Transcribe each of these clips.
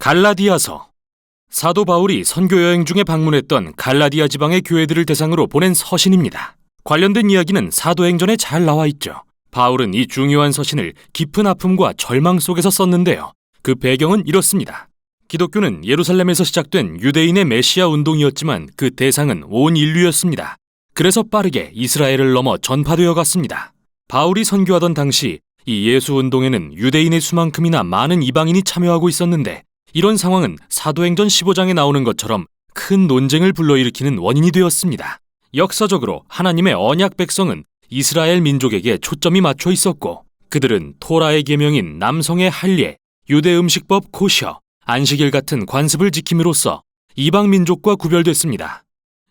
갈라디아서. 사도 바울이 선교 여행 중에 방문했던 갈라디아 지방의 교회들을 대상으로 보낸 서신입니다. 관련된 이야기는 사도행전에 잘 나와 있죠. 바울은 이 중요한 서신을 깊은 아픔과 절망 속에서 썼는데요. 그 배경은 이렇습니다. 기독교는 예루살렘에서 시작된 유대인의 메시아 운동이었지만 그 대상은 온 인류였습니다. 그래서 빠르게 이스라엘을 넘어 전파되어 갔습니다. 바울이 선교하던 당시 이 예수 운동에는 유대인의 수만큼이나 많은 이방인이 참여하고 있었는데, 이런 상황은 사도행전 15장에 나오는 것처럼 큰 논쟁을 불러일으키는 원인이 되었습니다. 역사적으로 하나님의 언약 백성은 이스라엘 민족에게 초점이 맞춰 있었고, 그들은 토라의 계명인 남성의 할례, 유대 음식법 코셔, 안식일 같은 관습을 지킴으로써 이방 민족과 구별됐습니다.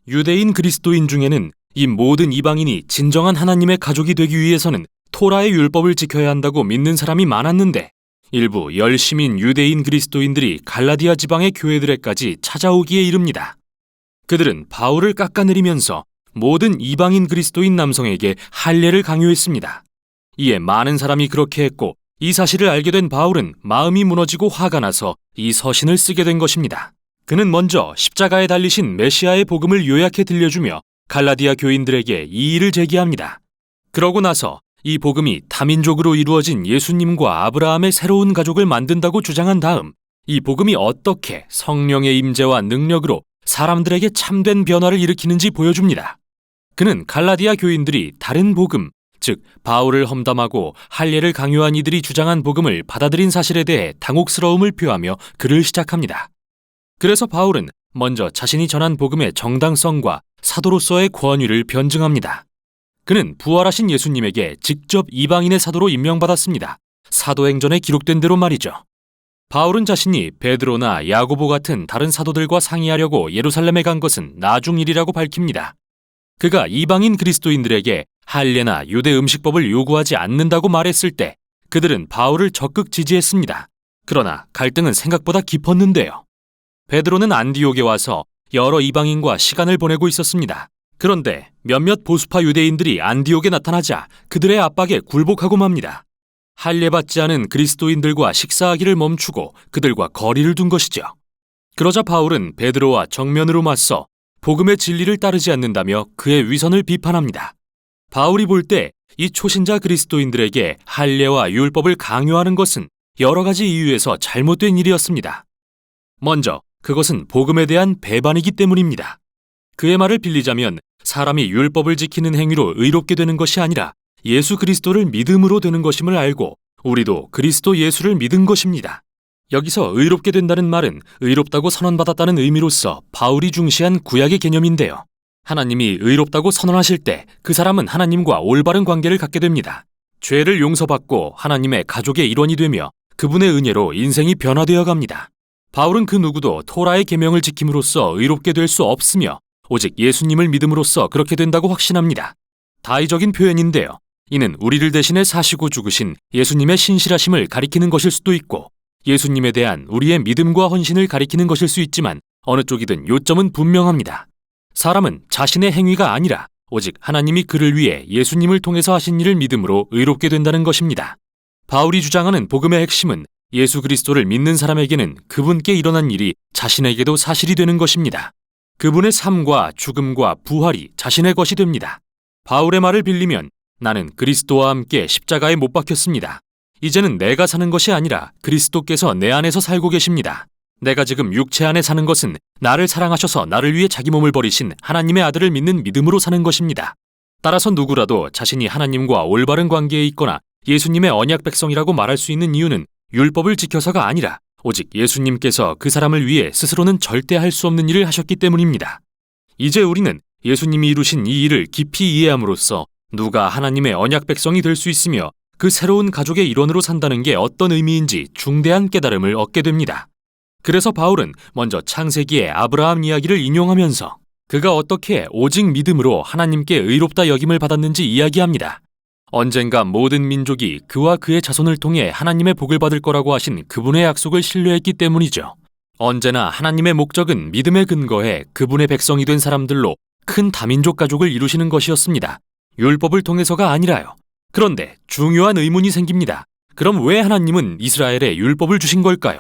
유대인 그리스도인 중에는 이 모든 이방인이 진정한 하나님의 가족이 되기 위해서는 토라의 율법을 지켜야 한다고 믿는 사람이 많았는데, 일부 열심인 유대인 그리스도인들이 갈라디아 지방의 교회들에까지 찾아오기에 이릅니다. 그들은 바울을 깎아내리면서 모든 이방인 그리스도인 남성에게 할례를 강요했습니다. 이에 많은 사람이 그렇게 했고, 이 사실을 알게 된 바울은 마음이 무너지고 화가 나서 이 서신을 쓰게 된 것입니다. 그는 먼저 십자가에 달리신 메시아의 복음을 요약해 들려주며 갈라디아 교인들에게 이의를 제기합니다. 그러고 나서 이 복음이 다민족으로 이루어진 예수님과 아브라함의 새로운 가족을 만든다고 주장한 다음, 이 복음이 어떻게 성령의 임재와 능력으로 사람들에게 참된 변화를 일으키는지 보여줍니다. 그는 갈라디아 교인들이 다른 복음, 즉 바울을 험담하고 할례를 강요한 이들이 주장한 복음을 받아들인 사실에 대해 당혹스러움을 표하며 글을 시작합니다. 그래서 바울은 먼저 자신이 전한 복음의 정당성과 사도로서의 권위를 변증합니다. 그는 부활하신 예수님에게 직접 이방인의 사도로 임명받았습니다. 사도행전에 기록된 대로 말이죠. 바울은 자신이 베드로나 야고보 같은 다른 사도들과 상의하려고 예루살렘에 간 것은 나중 일이라고 밝힙니다. 그가 이방인 그리스도인들에게 할례나 유대 음식법을 요구하지 않는다고 말했을 때 그들은 바울을 적극 지지했습니다. 그러나 갈등은 생각보다 깊었는데요. 베드로는 안디옥에 와서 여러 이방인과 시간을 보내고 있었습니다. 그런데 몇몇 보수파 유대인들이 안디옥에 나타나자 그들의 압박에 굴복하고 맙니다. 할례받지 않은 그리스도인들과 식사하기를 멈추고 그들과 거리를 둔 것이죠. 그러자 바울은 베드로와 정면으로 맞서 복음의 진리를 따르지 않는다며 그의 위선을 비판합니다. 바울이 볼 때 이 초신자 그리스도인들에게 할례와 율법을 강요하는 것은 여러 가지 이유에서 잘못된 일이었습니다. 먼저 그것은 복음에 대한 배반이기 때문입니다. 그의 말을 빌리자면 사람이 율법을 지키는 행위로 의롭게 되는 것이 아니라 예수 그리스도를 믿음으로 되는 것임을 알고 우리도 그리스도 예수를 믿은 것입니다. 여기서 의롭게 된다는 말은 의롭다고 선언받았다는 의미로서 바울이 중시한 구약의 개념인데요. 하나님이 의롭다고 선언하실 때 그 사람은 하나님과 올바른 관계를 갖게 됩니다. 죄를 용서받고 하나님의 가족의 일원이 되며 그분의 은혜로 인생이 변화되어 갑니다. 바울은 그 누구도 토라의 계명을 지킴으로써 의롭게 될 수 없으며 오직 예수님을 믿음으로써 그렇게 된다고 확신합니다. 다의적인 표현인데요. 이는 우리를 대신해 사시고 죽으신 예수님의 신실하심을 가리키는 것일 수도 있고 예수님에 대한 우리의 믿음과 헌신을 가리키는 것일 수 있지만 어느 쪽이든 요점은 분명합니다. 사람은 자신의 행위가 아니라 오직 하나님이 그를 위해 예수님을 통해서 하신 일을 믿음으로 의롭게 된다는 것입니다. 바울이 주장하는 복음의 핵심은 예수 그리스도를 믿는 사람에게는 그분께 일어난 일이 자신에게도 사실이 되는 것입니다. 그분의 삶과 죽음과 부활이 자신의 것이 됩니다. 바울의 말을 빌리면 나는 그리스도와 함께 십자가에 못 박혔습니다. 이제는 내가 사는 것이 아니라 그리스도께서 내 안에서 살고 계십니다. 내가 지금 육체 안에 사는 것은 나를 사랑하셔서 나를 위해 자기 몸을 버리신 하나님의 아들을 믿는 믿음으로 사는 것입니다. 따라서 누구라도 자신이 하나님과 올바른 관계에 있거나 예수님의 언약 백성이라고 말할 수 있는 이유는 율법을 지켜서가 아니라 오직 예수님께서 그 사람을 위해 스스로는 절대 할 수 없는 일을 하셨기 때문입니다. 이제 우리는 예수님이 이루신 이 일을 깊이 이해함으로써 누가 하나님의 언약 백성이 될 수 있으며 그 새로운 가족의 일원으로 산다는 게 어떤 의미인지 중대한 깨달음을 얻게 됩니다. 그래서 바울은 먼저 창세기의 아브라함 이야기를 인용하면서 그가 어떻게 오직 믿음으로 하나님께 의롭다 여김을 받았는지 이야기합니다. 언젠가 모든 민족이 그와 그의 자손을 통해 하나님의 복을 받을 거라고 하신 그분의 약속을 신뢰했기 때문이죠. 언제나 하나님의 목적은 믿음에 근거해 그분의 백성이 된 사람들로 큰 다민족 가족을 이루시는 것이었습니다. 율법을 통해서가 아니라요. 그런데 중요한 의문이 생깁니다. 그럼 왜 하나님은 이스라엘에 율법을 주신 걸까요?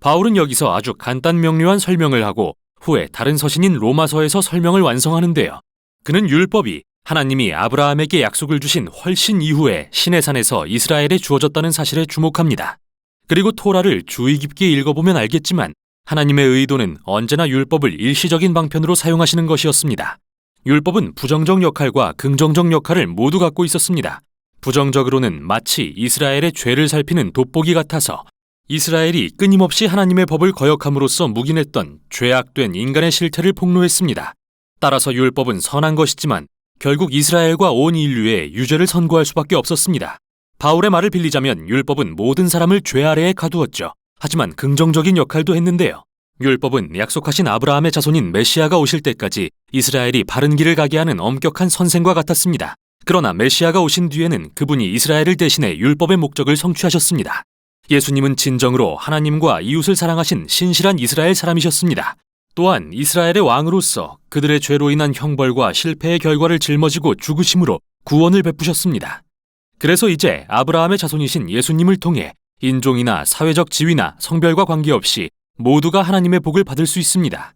바울은 여기서 아주 간단 명료한 설명을 하고 후에 다른 서신인 로마서에서 설명을 완성하는데요. 그는 율법이 하나님이 아브라함에게 약속을 주신 훨씬 이후에 시내산에서 이스라엘에 주어졌다는 사실에 주목합니다. 그리고 토라를 주의 깊게 읽어보면 알겠지만 하나님의 의도는 언제나 율법을 일시적인 방편으로 사용하시는 것이었습니다. 율법은 부정적 역할과 긍정적 역할을 모두 갖고 있었습니다. 부정적으로는 마치 이스라엘의 죄를 살피는 돋보기 같아서 이스라엘이 끊임없이 하나님의 법을 거역함으로써 묵인했던 죄악된 인간의 실태를 폭로했습니다. 따라서 율법은 선한 것이지만 결국 이스라엘과 온 인류에 유죄를 선고할 수밖에 없었습니다. 바울의 말을 빌리자면 율법은 모든 사람을 죄 아래에 가두었죠. 하지만 긍정적인 역할도 했는데요. 율법은 약속하신 아브라함의 자손인 메시아가 오실 때까지 이스라엘이 바른 길을 가게 하는 엄격한 선생과 같았습니다. 그러나 메시아가 오신 뒤에는 그분이 이스라엘을 대신해 율법의 목적을 성취하셨습니다. 예수님은 진정으로 하나님과 이웃을 사랑하신 신실한 이스라엘 사람이셨습니다. 또한 이스라엘의 왕으로서 그들의 죄로 인한 형벌과 실패의 결과를 짊어지고 죽으심으로 구원을 베푸셨습니다. 그래서 이제 아브라함의 자손이신 예수님을 통해 인종이나 사회적 지위나 성별과 관계없이 모두가 하나님의 복을 받을 수 있습니다.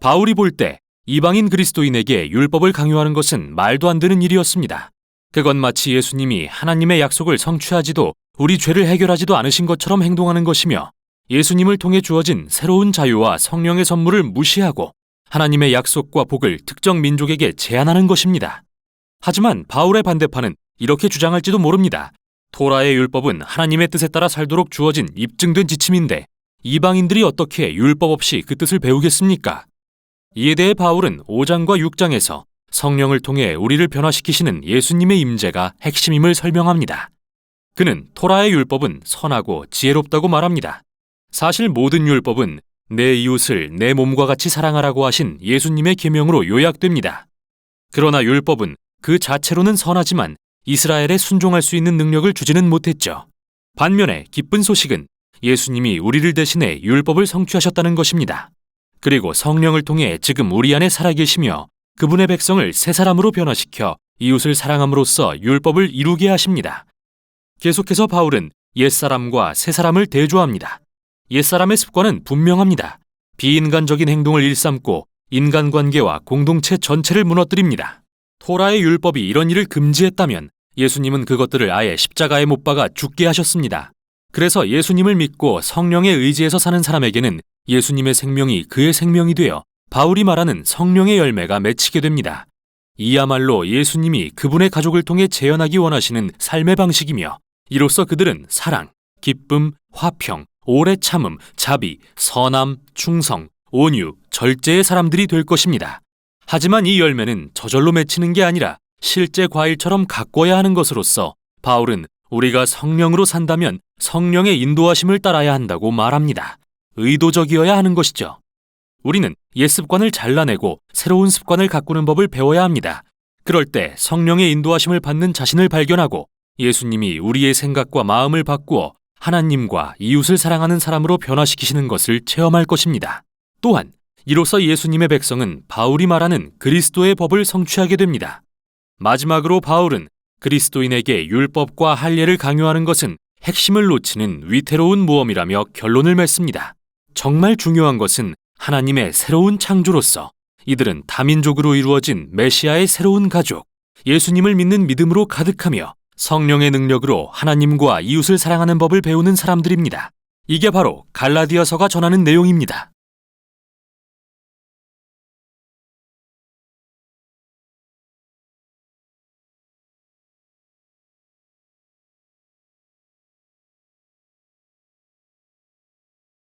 바울이 볼 때 이방인 그리스도인에게 율법을 강요하는 것은 말도 안 되는 일이었습니다. 그건 마치 예수님이 하나님의 약속을 성취하지도 우리 죄를 해결하지도 않으신 것처럼 행동하는 것이며 예수님을 통해 주어진 새로운 자유와 성령의 선물을 무시하고 하나님의 약속과 복을 특정 민족에게 제한하는 것입니다. 하지만 바울의 반대파는 이렇게 주장할지도 모릅니다. 토라의 율법은 하나님의 뜻에 따라 살도록 주어진 입증된 지침인데 이방인들이 어떻게 율법 없이 그 뜻을 배우겠습니까? 이에 대해 바울은 5장과 6장에서 성령을 통해 우리를 변화시키시는 예수님의 임재가 핵심임을 설명합니다. 그는 토라의 율법은 선하고 지혜롭다고 말합니다. 사실 모든 율법은 내 이웃을 내 몸과 같이 사랑하라고 하신 예수님의 계명으로 요약됩니다. 그러나 율법은 그 자체로는 선하지만 이스라엘에 순종할 수 있는 능력을 주지는 못했죠. 반면에 기쁜 소식은 예수님이 우리를 대신해 율법을 성취하셨다는 것입니다. 그리고 성령을 통해 지금 우리 안에 살아계시며 그분의 백성을 새 사람으로 변화시켜 이웃을 사랑함으로써 율법을 이루게 하십니다. 계속해서 바울은 옛사람과 새사람을 대조합니다. 옛사람의 습관은 분명합니다. 비인간적인 행동을 일삼고 인간관계와 공동체 전체를 무너뜨립니다. 토라의 율법이 이런 일을 금지했다면 예수님은 그것들을 아예 십자가에 못 박아 죽게 하셨습니다. 그래서 예수님을 믿고 성령의 의지에서 사는 사람에게는 예수님의 생명이 그의 생명이 되어 바울이 말하는 성령의 열매가 맺히게 됩니다. 이야말로 예수님이 그분의 가족을 통해 재현하기 원하시는 삶의 방식이며 이로써 그들은 사랑, 기쁨, 화평, 오래 참음, 자비, 선함, 충성, 온유, 절제의 사람들이 될 것입니다. 하지만 이 열매는 저절로 맺히는 게 아니라 실제 과일처럼 가꿔야 하는 것으로서 바울은 우리가 성령으로 산다면 성령의 인도하심을 따라야 한다고 말합니다. 의도적이어야 하는 것이죠. 우리는 옛 습관을 잘라내고 새로운 습관을 가꾸는 법을 배워야 합니다. 그럴 때 성령의 인도하심을 받는 자신을 발견하고 예수님이 우리의 생각과 마음을 바꾸어 하나님과 이웃을 사랑하는 사람으로 변화시키시는 것을 체험할 것입니다. 또한 이로써 예수님의 백성은 바울이 말하는 그리스도의 법을 성취하게 됩니다. 마지막으로 바울은 그리스도인에게 율법과 할례를 강요하는 것은 핵심을 놓치는 위태로운 모험이라며 결론을 맺습니다. 정말 중요한 것은 하나님의 새로운 창조로서 이들은 다민족으로 이루어진 메시아의 새로운 가족, 예수님을 믿는 믿음으로 가득하며 성령의 능력으로 하나님과 이웃을 사랑하는 법을 배우는 사람들입니다. 이게 바로 갈라디아서가 전하는 내용입니다.